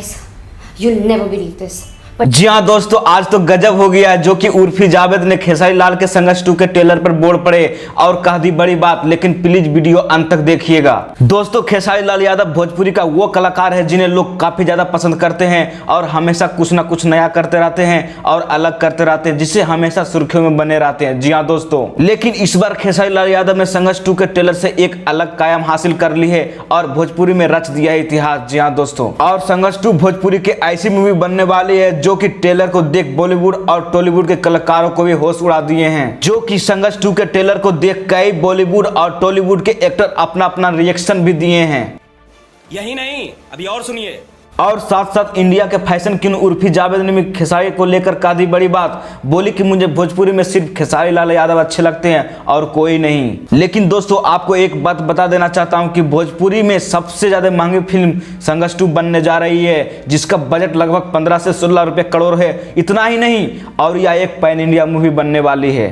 guys, you'll never believe this. जी हाँ दोस्तों, आज तो गजब हो गया है जो कि उर्फी जावेद ने खेसारी लाल के संघर्ष 2 के ट्रेलर पर बोल पड़े और कह दी बड़ी बात। लेकिन प्लीज वीडियो अंत तक देखिएगा। दोस्तों, खेसारी लाल यादव भोजपुरी का वो कलाकार है जिन्हें लोग काफी ज्यादा पसंद करते हैं और हमेशा कुछ ना कुछ नया करते रहते हैं और अलग करते रहते हैं, जिससे हमेशा सुर्खियों में बने रहते हैं। जी हाँ दोस्तों, लेकिन इस बार खेसारी लाल यादव ने संघर्ष 2 के ट्रेलर से एक अलग कायम हासिल कर ली है और भोजपुरी में रच दिया है इतिहास। जी हाँ दोस्तों, और संघर्ष 2 भोजपुरी की ऐसी मूवी बनने वाली है जो कि ट्रेलर को देख बॉलीवुड और टॉलीवुड के कलाकारों को भी होश उड़ा दिए हैं। जो कि संघर्ष 2 के ट्रेलर को देख कई बॉलीवुड और टॉलीवुड के एक्टर अपना अपना रिएक्शन भी दिए हैं। यही नहीं, अभी और सुनिए। और साथ साथ इंडिया के फैशन किंग उर्फी जावेद ने भी खेसारी को लेकर कह दी बड़ी बात। बोली कि मुझे भोजपुरी में सिर्फ खेसारी लाल यादव अच्छे लगते हैं और कोई नहीं। लेकिन दोस्तों, आपको एक बात बता देना चाहता हूं कि भोजपुरी में सबसे ज्यादा महंगी फिल्म संघर्ष 2 बनने जा रही है, जिसका बजट लगभग 15 से 16 रुपए करोड़ है। इतना ही नहीं, और यह एक पैन इंडिया मूवी बनने वाली है।